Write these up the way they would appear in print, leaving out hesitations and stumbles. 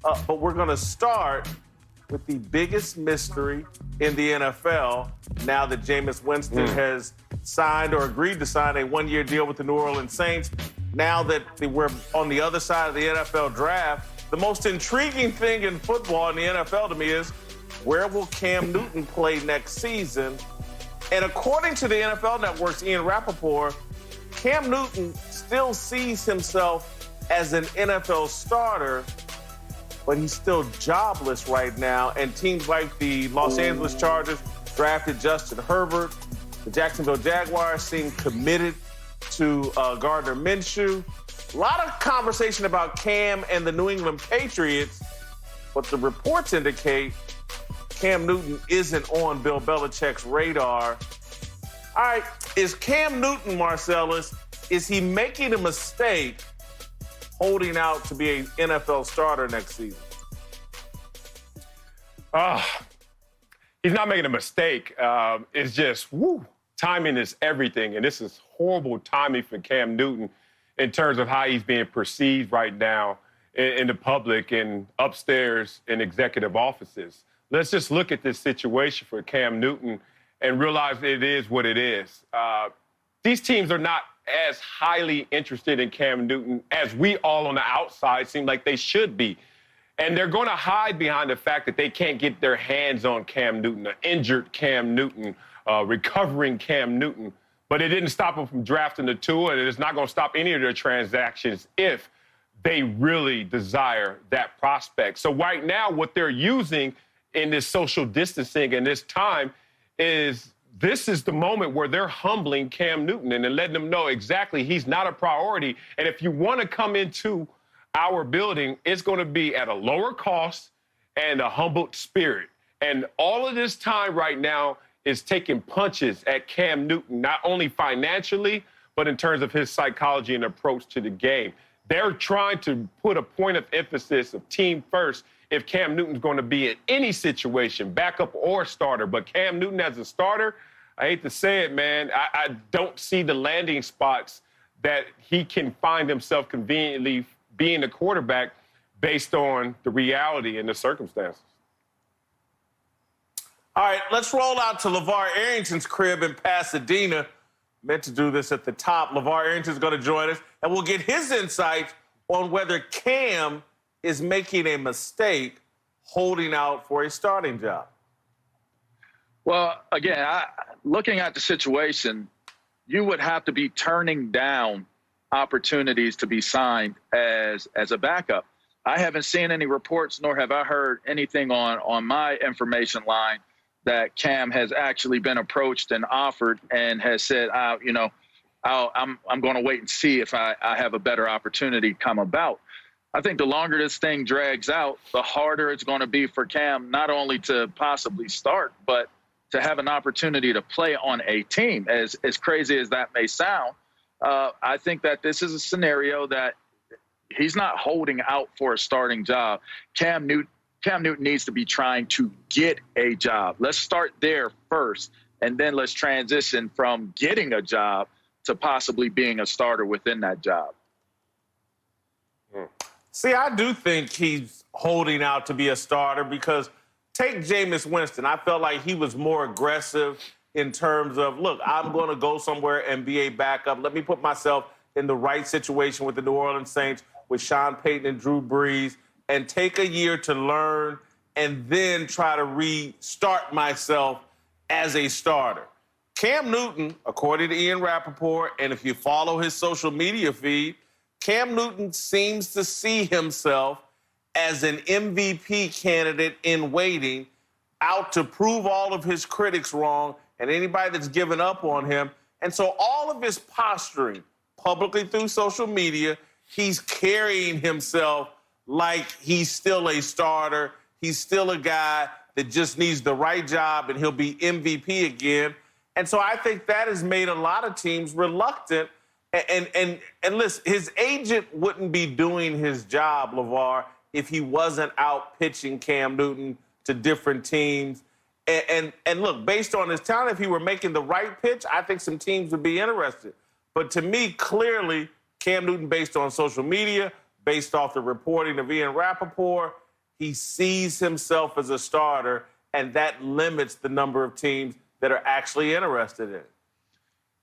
But we're going to start with the biggest mystery in the NFL now that Jameis Winston has signed or agreed to sign a one-year deal with the New Orleans Saints. Now that we're on the other side of the NFL draft, the most intriguing thing in football in the NFL to me is where will Cam Newton play next season? And according to the NFL Network's Ian Rappaport, Cam Newton still sees himself as an NFL starter, but he's still jobless right now. And teams like the Los Angeles Chargers drafted Justin Herbert. The Jacksonville Jaguars seem committed to Gardner Minshew. A lot of conversation about Cam and the New England Patriots, but the reports indicate Cam Newton isn't on Bill Belichick's radar. All right, is Cam Newton, Marcellus, is he making a mistake holding out to be an NFL starter next season? He's not making a mistake. It's just, timing is everything. And this is horrible timing for Cam Newton in terms of how he's being perceived right now in the public and upstairs in executive offices. Let's just look at this situation for Cam Newton and realize it is what it is. These teams are not as highly interested in Cam Newton as we all on the outside seem like they should be. And they're going to hide behind the fact that they can't get their hands on Cam Newton, an injured Cam Newton, recovering Cam Newton. But it didn't stop them from drafting the two, and it's not going to stop any of their transactions if they really desire that prospect. So right now, what they're using in this social distancing and this time is this is the moment where they're humbling Cam Newton and then letting them know exactly he's not a priority. And if you want to come into our building, it's going to be at a lower cost and a humbled spirit. And all of this time right now is taking punches at Cam Newton, not only financially, but in terms of his psychology and approach to the game. They're trying to put a point of emphasis of team first if Cam Newton's going to be in any situation, backup or starter. But Cam Newton as a starter, I hate to say it, man, I don't see the landing spots that he can find himself conveniently being a quarterback based on the reality and the circumstances. All right, let's roll out to LeVar Arrington's crib in Pasadena. Meant to do this at the top. LeVar Arrington's going to join us, and we'll get his insights on whether Cam is making a mistake holding out for a starting job. Well, again, looking at the situation, you would have to be turning down opportunities to be signed as a backup. I haven't seen any reports, nor have I heard anything on my information line that Cam has actually been approached and offered and has said, I'm going to wait and see if I have a better opportunity come about. I think the longer this thing drags out, the harder it's going to be for Cam not only to possibly start, but to have an opportunity to play on a team. As crazy as that may sound, I think that this is a scenario that he's not holding out for a starting job. Cam Newton needs to be trying to get a job. Let's start there first, and then let's transition from getting a job to possibly being a starter within that job. See, I do think he's holding out to be a starter because take Jameis Winston. I felt like he was more aggressive in terms of, look, I'm going to go somewhere and be a backup. Let me put myself in the right situation with the New Orleans Saints, with Sean Payton and Drew Brees, and take a year to learn and then try to restart myself as a starter. Cam Newton, according to Ian Rappaport, and if you follow his social media feed, Cam Newton seems to see himself as an MVP candidate in waiting, out to prove all of his critics wrong and anybody that's given up on him. And so all of his posturing publicly through social media, he's carrying himself like he's still a starter. He's still a guy that just needs the right job and he'll be MVP again. And so I think that has made a lot of teams reluctant. And listen, his agent wouldn't be doing his job, LeVar, if he wasn't out pitching Cam Newton to different teams. And look, based on his talent, if he were making the right pitch, I think some teams would be interested. But to me, clearly, Cam Newton, based on social media, based off the reporting of Ian Rappaport, he sees himself as a starter, and that limits the number of teams that are actually interested in it.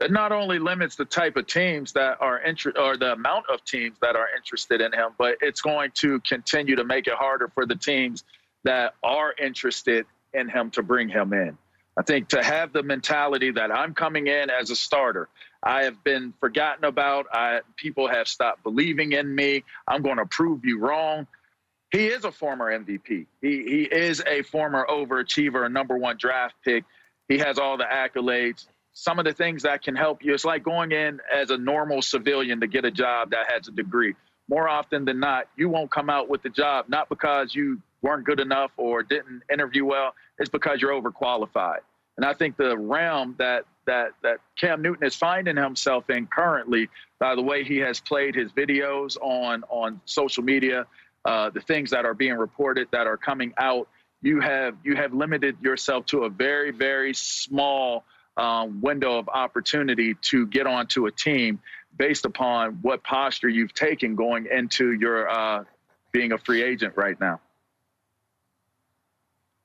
It not only limits the type of teams that are or the amount of teams that are interested in him, but it's going to continue to make it harder for the teams that are interested in him to bring him in. I think to have the mentality that I'm coming in as a starter, I have been forgotten about. People have stopped believing in me. I'm going to prove you wrong. He is a former MVP. He is a former overachiever, a number one draft pick. He has all the accolades. Some of the things that can help you, it's like going in as a normal civilian to get a job that has a degree. More often than not, you won't come out with the job, not because you weren't good enough or didn't interview well, it's because you're overqualified. And I think the realm that Cam Newton is finding himself in currently, by the way he has played his videos on social media, the things that are being reported that are coming out, you have limited yourself to a very, very small window of opportunity to get onto a team based upon what posture you've taken going into your being a free agent right now.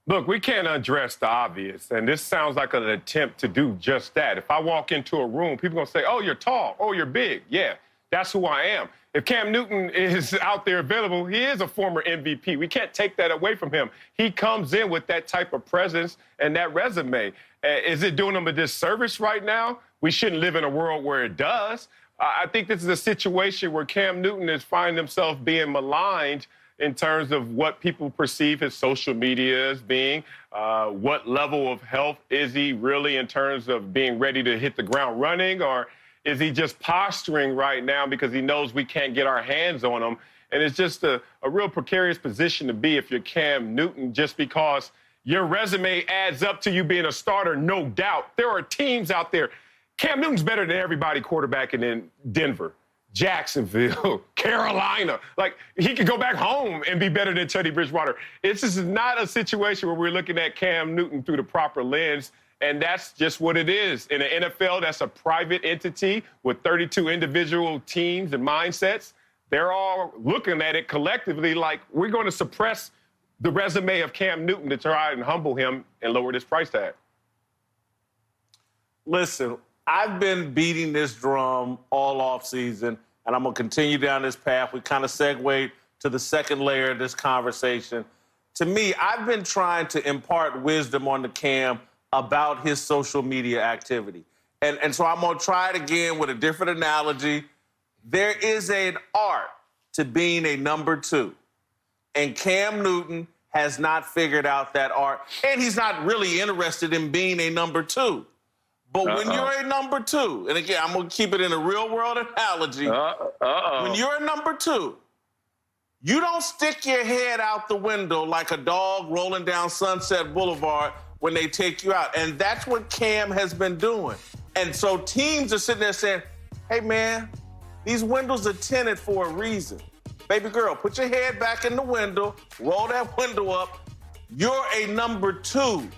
Look, we can't address the obvious, and this sounds like an attempt to do just that. If I walk into a room, people are going to say, oh, you're tall, oh, you're big. Yeah, that's who I am. If Cam Newton is out there available, he is a former MVP. We can't take that away from him. He comes in with that type of presence and that resume. Is it doing him a disservice right now? We shouldn't live in a world where it does. I think this is a situation where Cam Newton is finding himself being maligned in terms of what people perceive his social media as being. What level of health is he really in terms of being ready to hit the ground running? Or is he just posturing right now because he knows we can't get our hands on him? And it's just a real precarious position to be if you're Cam Newton, just because your resume adds up to you being a starter, no doubt. There are teams out there. Cam Newton's better than everybody quarterbacking in Denver, Jacksonville, Carolina. Like, he could go back home and be better than Teddy Bridgewater. It's just not a situation where we're looking at Cam Newton through the proper lens, and that's just what it is. In the NFL, that's a private entity with 32 individual teams and mindsets. They're all looking at it collectively like we're going to suppress the resume of Cam Newton to try and humble him and lower this price tag. Listen, I've been beating this drum all offseason, and I'm going to continue down this path. We kind of segued to the second layer of this conversation. To me, I've been trying to impart wisdom on the Cam about his social media activity. And so I'm going to try it again with a different analogy. There is an art to being a number two, and Cam Newton has not figured out that art, and he's not really interested in being a number two. But when you're a number two, and again, I'm going to keep it in a real-world analogy. When you're a number two, you don't stick your head out the window like a dog rolling down Sunset Boulevard when they take you out. And that's what Cam has been doing. And so teams are sitting there saying, hey, man, these windows are tinted for a reason. Baby girl, put your head back in the window, roll that window up. You're a number two.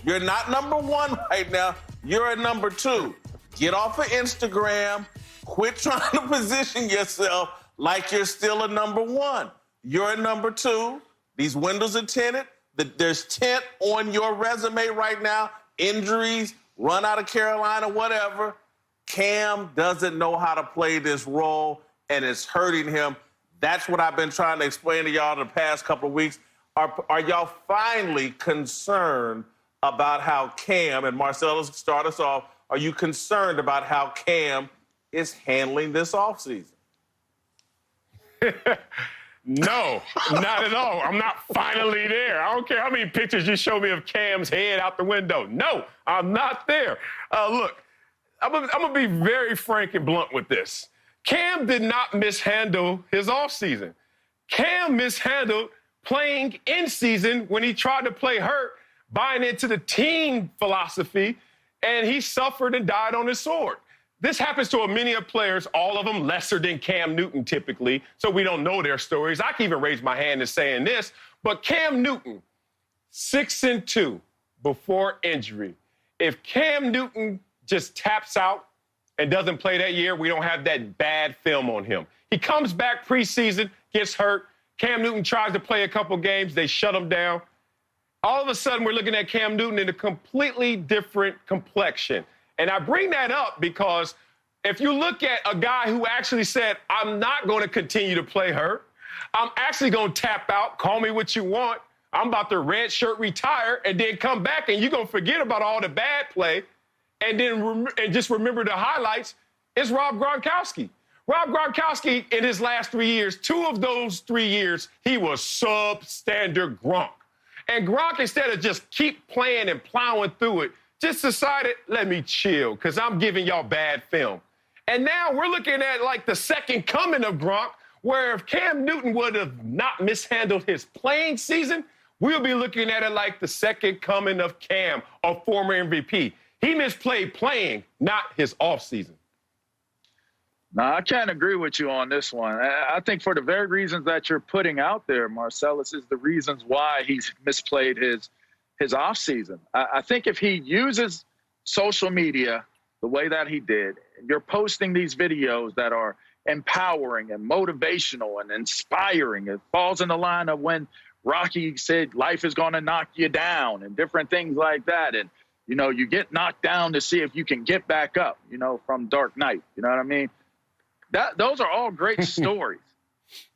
You're not number one right now. You're a number two. Get off of Instagram. Quit trying to position yourself like you're still a number one. You're a number two. These windows are tinted. There's tint on your resume right now. Injuries, run out of Carolina, whatever. Cam doesn't know how to play this role, and it's hurting him. That's what I've been trying to explain to y'all in the past couple of weeks. Are y'all finally concerned about how Cam, and Marcellus, start us off, are you concerned about how Cam is handling this offseason? No, not at all. I'm not finally there. I don't care how many pictures you show me of Cam's head out the window. No, I'm not there. Look, I'm going to be very frank and blunt with this. Cam did not mishandle his offseason. Cam mishandled playing in season when he tried to play hurt, buying into the team philosophy, and he suffered and died on his sword. This happens to many of players, all of them lesser than Cam Newton typically, so we don't know their stories. I can even raise my hand in saying this, but Cam Newton, 6-2 before injury. If Cam Newton just taps out and doesn't play that year, we don't have that bad film on him. He comes back preseason, gets hurt, Cam Newton tries to play a couple games. They shut him down. All of a sudden, we're looking at Cam Newton in a completely different complexion. And I bring that up because if you look at a guy who actually said, I'm not going to continue to play hurt, I'm actually going to tap out, call me what you want, I'm about to red shirt retire, and then come back, and you're going to forget about all the bad play, and then just remember the highlights, is Rob Gronkowski. Rob Gronkowski, in his last 3 years, 2 of those 3 years, he was substandard Gronk. And Gronk, instead of just keep playing and plowing through it, just decided, let me chill, because I'm giving y'all bad film. And now we're looking at like the second coming of Gronk, where if Cam Newton would have not mishandled his playing season, we'll be looking at it like the second coming of Cam, a former MVP. He misplayed playing, not his offseason. No, I can't agree with you on this one. I think for the very reasons that you're putting out there, Marcellus, is the reasons why he's misplayed his offseason. I think if he uses social media the way that he did, you're posting these videos that are empowering and motivational and inspiring. It falls in the line of when Rocky said life is going to knock you down and different things like that. And, you know, you get knocked down to see if you can get back up, you know, from Dark Knight. You know what I mean? Those are all great stories,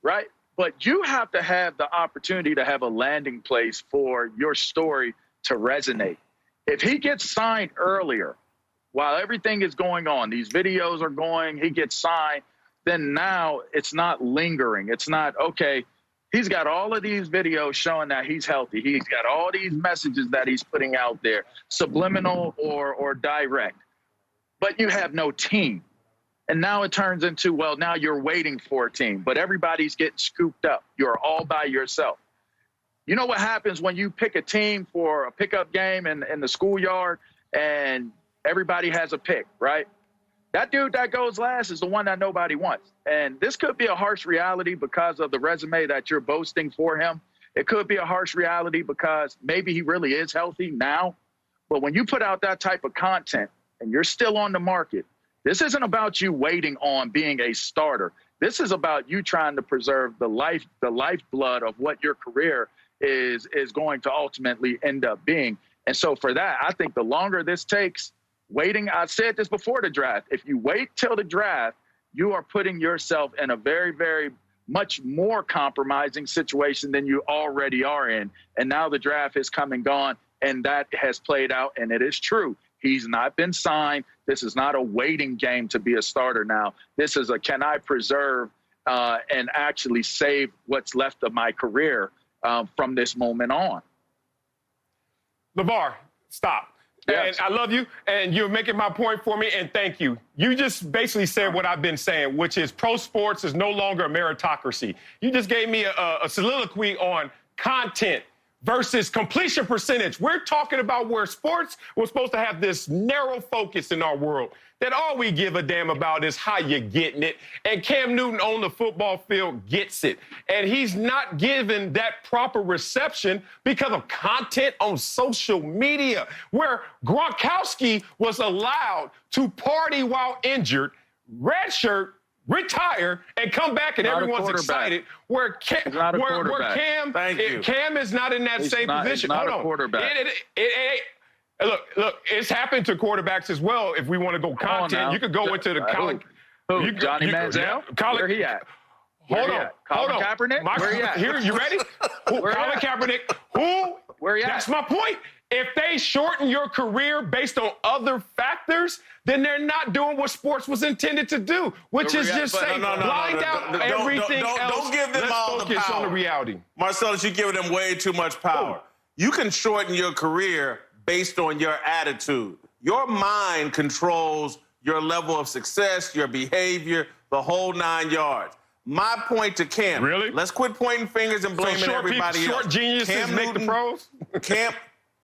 right? But you have to have the opportunity to have a landing place for your story to resonate. If he gets signed earlier, while everything is going on, these videos are going, he gets signed, then now it's not lingering. It's not, okay, he's got all of these videos showing that he's healthy. He's got all these messages that he's putting out there, subliminal or direct. But you have no team. And now it turns into, well, now you're waiting for a team, but everybody's getting scooped up. You're all by yourself. You know what happens when you pick a team for a pickup game in the schoolyard and everybody has a pick, right? That dude that goes last is the one that nobody wants. And this could be a harsh reality because of the resume that you're boasting for him. It could be a harsh reality because maybe he really is healthy now. But when you put out that type of content and you're still on the market, this isn't about you waiting on being a starter. This is about you trying to preserve the lifeblood of what your career is going to ultimately end up being. And so for that, I think the longer this takes, waiting, I said this before the draft, if you wait till the draft, you are putting yourself in a very, very much more compromising situation than you already are in. And now the draft has come and gone, and that has played out, and it is true. He's not been signed. This is not a waiting game to be a starter now. This is a, can I preserve and actually save what's left of my career from this moment on? LeVar, stop. Yes. And I love you, and you're making my point for me, and thank you. You just basically said what I've been saying, which is pro sports is no longer a meritocracy. You just gave me a soliloquy on content versus completion percentage. We're talking about where sports was supposed to have this narrow focus in our world, that all we give a damn about is how you're getting it. And Cam Newton on the football field gets it. And he's not given that proper reception because of content on social media, where Gronkowski was allowed to party while injured, redshirt, retire, and come back, and everyone's excited. Where Cam is not in that same position. Hold on. Quarterback. Look, it's happened to quarterbacks as well. If we want to go content, you could go into the college. Johnny Manziel? Where he at? Hold on. Colin Kaepernick? Where he at? Here, you ready? Colin Kaepernick. Who? Where he at? That's my point. If they shorten your career based on other factors, then they're not doing what sports was intended to do, which is just say blind out everything else. Don't give them all the focus power. on the reality. Marcellus, you're giving them way too much power. You can shorten your career based on your attitude. Your mind controls your level of success, your behavior, the whole 9 yards. My point to Cam. Really? Let's quit pointing fingers and blaming everybody else. Short geniuses make the pros?